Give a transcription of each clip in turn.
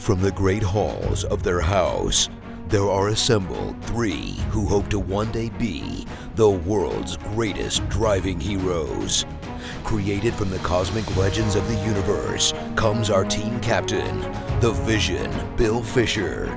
From the great halls of their house, there are assembled three who hope to one day be the world's greatest driving heroes. Created from the cosmic legends of the universe comes our team captain, the Vision, Bill Fisher.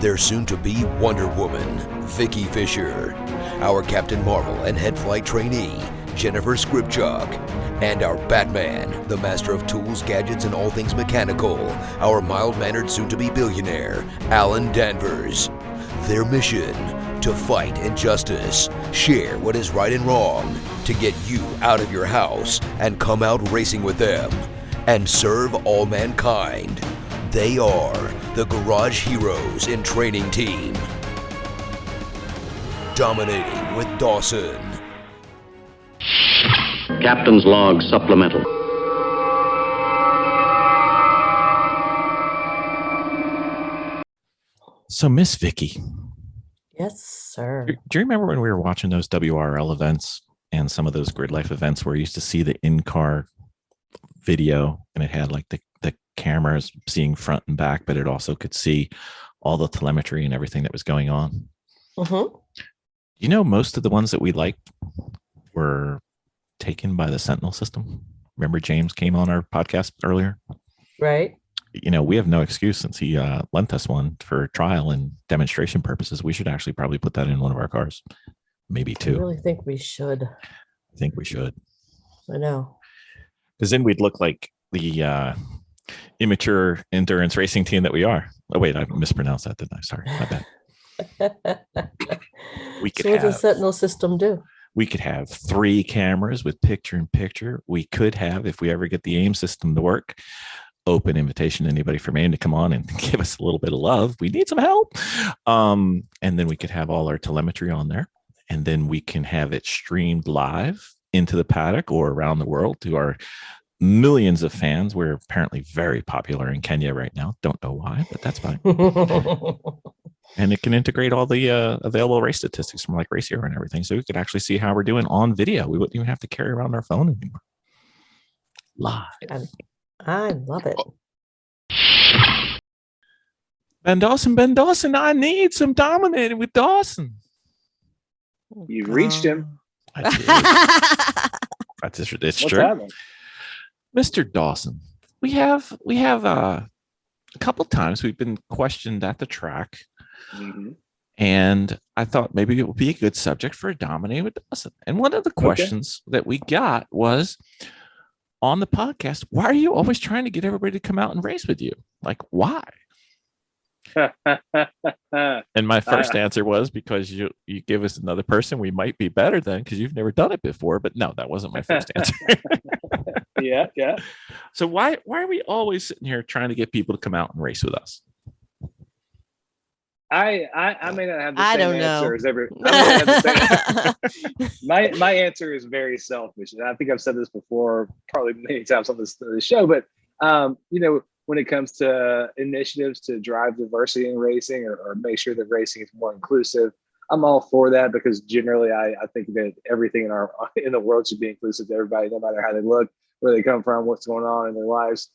Their soon-to-be Wonder Woman, Vicki Fisher. Our Captain Marvel and head flight trainee, Jennifer Skripchuk. And our Batman, the master of tools, gadgets, and all things mechanical, our mild-mannered soon-to-be billionaire, Alan Danvers. Their mission, to fight injustice, share what is right and wrong, to get you out of your house and come out racing with them, and serve all mankind. They are the Garage Heroes in Training Team. Dominating with Dawson. Captain's Log Supplemental. So, Miss Vicki. Yes, sir. Do you remember when we were watching those WRL events and some of those Grid Life events where you used to see the in-car video and it had like the cameras seeing front and back, but it also could see all the telemetry and everything that was going on? Mm-hmm. You know, most of the ones that we liked were taken by the Sentinel system. Remember James came on our podcast earlier? Right. You know, we have no excuse since he lent us one for trial and demonstration purposes. We should actually probably put that in one of our cars. Maybe two. I really think we should. I think we should. I know. Because then we'd look like the immature endurance racing team that we are. Oh, wait, I mispronounced that, didn't I? Sorry, my bad. We could so what does the Sentinel system do? We could have 3 cameras with picture-in-picture. We could have, if we ever get the AIM system to work, open invitation to anybody from AIM to come on and give us a little bit of love. We need some help. And then we could have all our telemetry on there. And then we can have it streamed live into the paddock or around the world to our millions of fans. We're apparently very popular in Kenya right now. Don't know why, but that's fine. And it can integrate all the available race statistics from like Race Hero and everything. So we could actually see how we're doing on video. We wouldn't even have to carry around our phone anymore. Live. I love it. Ben Dawson, I need some Dominating with Dawson. You've reached him. It's true. Happening? Mr. Dawson, we have a couple times we've been questioned at the track. Mm-hmm. And I thought maybe it would be a good subject for a Dominating with Dawson. And one of the questions that we got was on the podcast, why are you always trying to get everybody to come out and race with you? Like, why? And my first answer was because you give us another person we might be better than because you've never done it before. But no, that wasn't my first answer. Yeah. So why are we always sitting here trying to get people to come out and race with us? I may not have the same answer as every. My answer is very selfish, and I think I've said this before, probably many times on this show. But when it comes to initiatives to drive diversity in racing or make sure that racing is more inclusive, I'm all for that because generally I think that everything in the world should be inclusive to everybody, no matter how they look, where they come from, what's going on in their lives.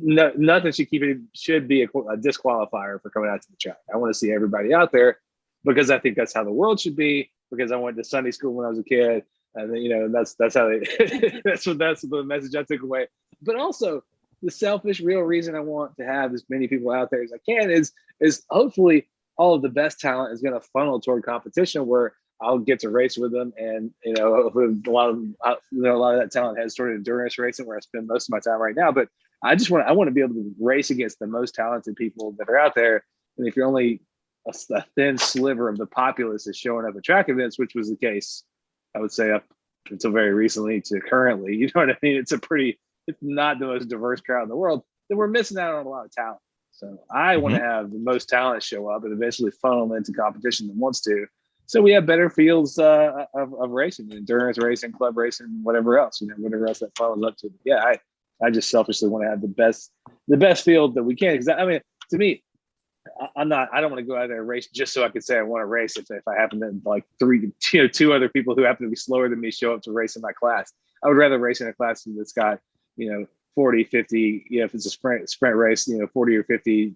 Nothing should be a disqualifier for coming out to the track. I want to see everybody out there because I think that's how the world should be. Because I went to Sunday school when I was a kid, and then, that's how they. that's the message I took away. But also, the selfish, real reason I want to have as many people out there as I can is hopefully all of the best talent is going to funnel toward competition where I'll get to race with them, and a lot of that talent has sort of endurance racing where I spend most of my time right now. But I want to be able to race against the most talented people that are out there. And if you're only a thin sliver of the populace is showing up at track events, which was the case, I would say up until very recently to currently, you know what I mean? It's not the most diverse crowd in the world, then we're missing out on a lot of talent. So I want to have the most talent show up and eventually funnel into competition that wants to. So we have better fields of racing, endurance racing, club racing, whatever else, whatever else that follows up to. Yeah, I just selfishly want to have the best field that we can. Because to me, I don't want to go out there and race just so I can say I want to race. If I happen to like two other people who happen to be slower than me show up to race in my class, I would rather race in a class that's got 40, 50. If it's a sprint race, 40 or 50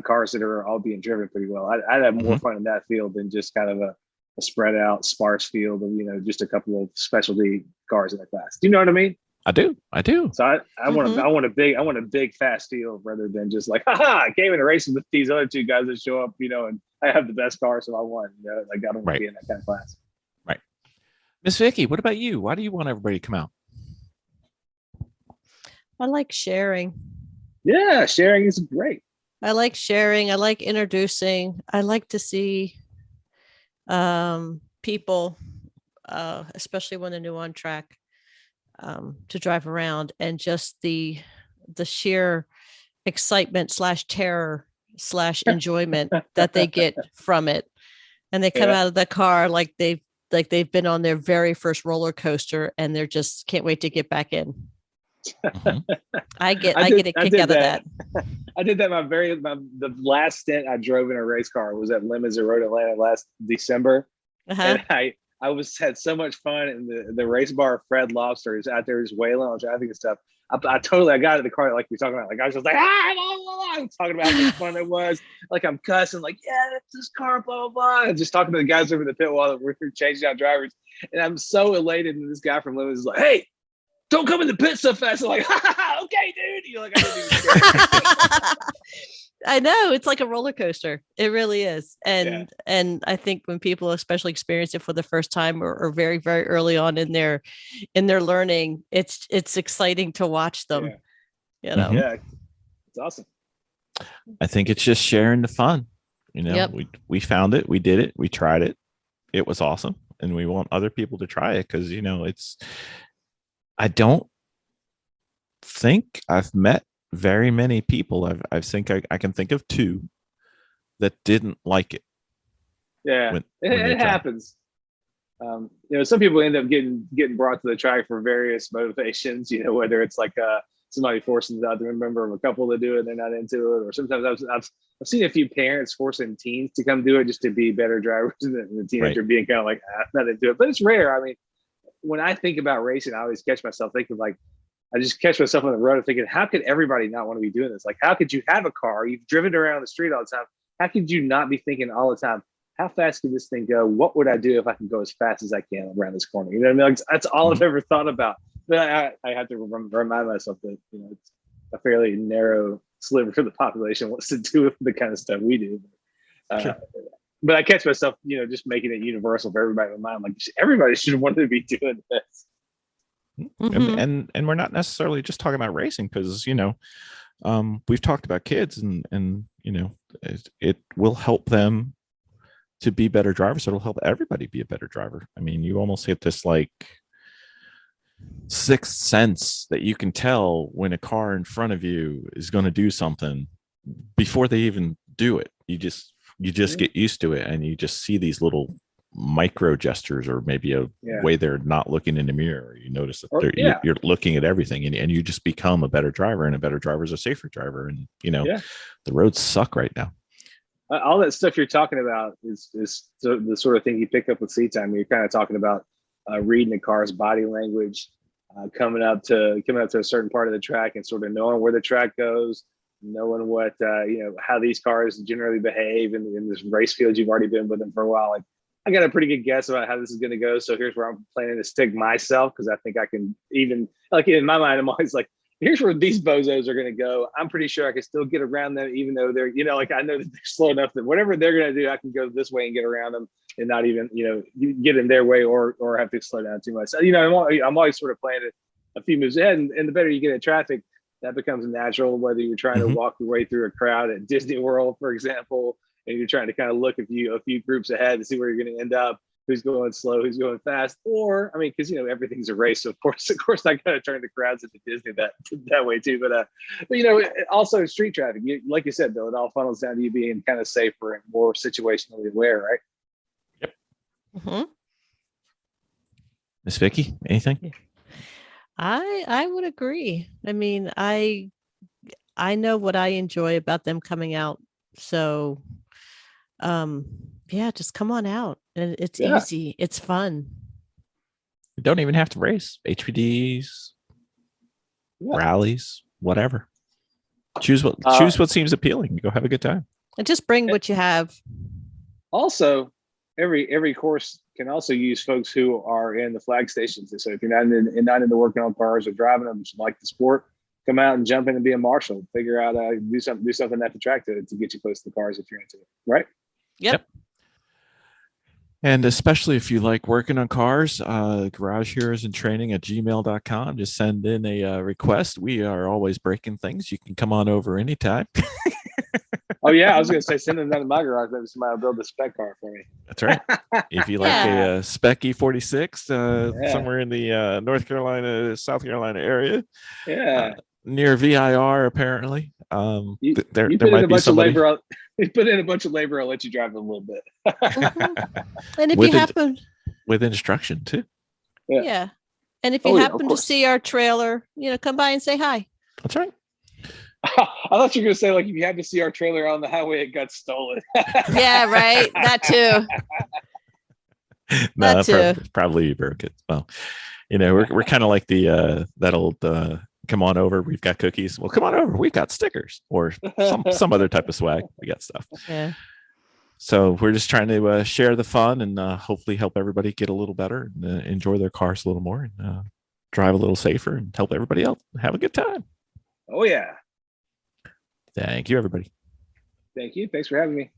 cars that are all being driven pretty well. I'd have more fun in that field than just kind of a spread out, sparse field of, just a couple of specialty cars in the class. Do you know what I mean? I do. So I want a big fast field rather than just like, I came in a race with these other two guys that show up, and I have the best car, so I won. Like I don't want to be in that kind of class. Right. Miss Vicki, what about you? Why do you want everybody to come out? I like sharing. Yeah, sharing is great. I like sharing. I like introducing. I like to see people, especially when they're new on track, to drive around, and just the sheer excitement / terror / enjoyment that they get from it. And they come out of the car like they've been on their very first roller coaster, and they're just can't wait to get back in. I get a kick out of that. I did that. The last stint I drove in a race car was at Lemons at Road Atlanta last December, and I had so much fun. And the race bar Fred Lobster is out there just wailing on traffic and stuff. I got out of the car like you're talking about. Like I was just like, blah, blah, blah. I'm talking about how much fun it was. Like I'm cussing, like, yeah, that's this car, blah, blah, blah. And just talking to the guys over the pit while we're changing out drivers. And I'm so elated. And this guy from Lemons is like, hey, don't come in the pit so fast. I'm like, okay, dude. Like, I didn't even care. I know, it's like a roller coaster. It really is. And I think when people especially experience it for the first time or very, very early on in their learning, it's exciting to watch them. Yeah, it's awesome. I think it's just sharing the fun. We found it, we did it, we tried it. It was awesome. And we want other people to try it because, I don't think I've met very many people. I think I can think of 2 that didn't like it. Yeah, it happens. Some people end up getting brought to the track for various motivations. Whether it's like somebody forcing them out to remember a couple to do it, they're not into it, or sometimes I've seen a few parents forcing teens to come do it just to be better drivers, and the teenager being kind of like not into it. But it's rare. I mean, when I think about racing, I always catch myself thinking like, I just catch myself on the road thinking, how could everybody not want to be doing this? Like, how could you have a car? You've driven around the street all the time. How could you not be thinking all the time, how fast can this thing go? What would I do if I can go as fast as I can around this corner? You know what I mean? Like, that's all I've ever thought about. But I have to remind myself that, it's a fairly narrow sliver of the population wants to do the kind of stuff we do. Sure. But I catch myself, just making it universal for everybody in my mind. Like, everybody should want to be doing this. And we're not necessarily just talking about racing because, we've talked about kids and it will help them to be better drivers. It'll help everybody be a better driver. I mean, you almost hit this like sixth sense that you can tell when a car in front of you is going to do something before they even do it. You just get used to it, and you just see these little micro gestures, or maybe a way they're not looking in the mirror. You notice that you're looking at everything, and you just become a better driver, and a better driver is a safer driver. And the roads suck right now. All that stuff you're talking about is the sort of thing you pick up with seat time. You're kind of talking about reading the car's body language, coming up to a certain part of the track, and sort of knowing where the track goes, knowing what how these cars generally behave in this race field. You've already been with them for a while. Like, I got a pretty good guess about how this is going to go. So here's where I'm planning to stick myself, because I think I can, even like in my mind, I'm always like, here's where these bozos are going to go. I'm pretty sure I can still get around them, even though they're, like, I know that they're slow enough that whatever they're going to do, I can go this way and get around them and not even, get in their way or have to slow down too much. So, I'm always sort of playing it a few moves ahead, and the better you get at traffic, that becomes natural, whether you're trying to walk your way through a crowd at Disney World, for example, and you're trying to kind of look a few groups ahead to see where you're going to end up, who's going slow, who's going fast, or, I mean, because, everything's a race. So of course, I got to turn the crowds into Disney that way too. But also street traffic, like you said, Bill, it all funnels down to you being kind of safer and more situationally aware, right? Yep. Mm-hmm. Miss Vicki, anything? I would agree. I mean, I know what I enjoy about them coming out. So, just come on out, and it's easy. It's fun. You don't even have to race. HPDs, rallies, whatever. Choose what seems appealing. Go have a good time. And just bring what you have. Also, every course can also use folks who are in the flag stations. So if you're not into working on cars or driving them, just like the sport, come out and jump in and be a marshal. Figure out do something at the track to get you close to the cars if you're into it. Right? Yep. And especially if you like working on cars, Garage Heroes and Training at gmail.com. Just send in a request. We are always breaking things. You can come on over anytime. Oh, yeah. I was going to say, send them down to my garage. Maybe somebody will build a spec car for me. That's right. If you like a Spec E46 somewhere in the North Carolina, South Carolina area. Yeah. Near VIR, apparently. You there put might in a be bunch somebody. of labor. You put in a bunch of labor. I'll let you drive it a little bit. And if With you happen, with instruction too. yeah. And if you happen to see our trailer, come by and say hi. That's right. I thought you were going to say, like, if you had to see our trailer on the highway, it got stolen. Yeah, right. That too. No, That too. probably you broke it. Well, we're kind of like the that old come on over. We've got cookies. Well, come on over. We've got stickers or some other type of swag. We got stuff. Yeah. So we're just trying to share the fun and hopefully help everybody get a little better and enjoy their cars a little more and drive a little safer and help everybody else have a good time. Oh, yeah. Thank you, everybody. Thank you. Thanks for having me.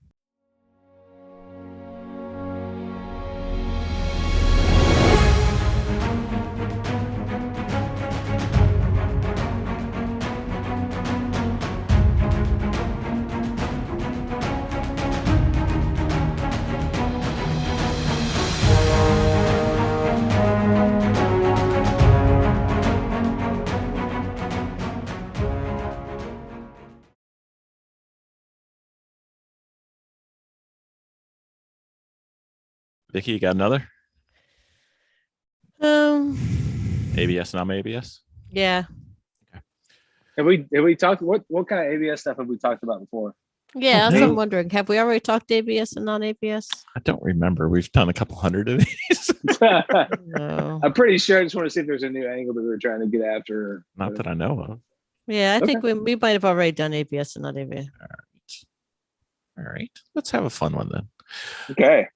Vicki, you got another? ABS, non-ABS? Yeah. Have we talked what kind of ABS stuff have we talked about before? Yeah, that's what I'm wondering. Have we already talked ABS and non-ABS? I don't remember. We've done a couple hundred of these. No. I'm pretty sure. I just want to see if there's a new angle that we were trying to get after. Not that I know of. Yeah, I think we might have already done ABS and non-ABS. All right. Let's have a fun one then. Okay.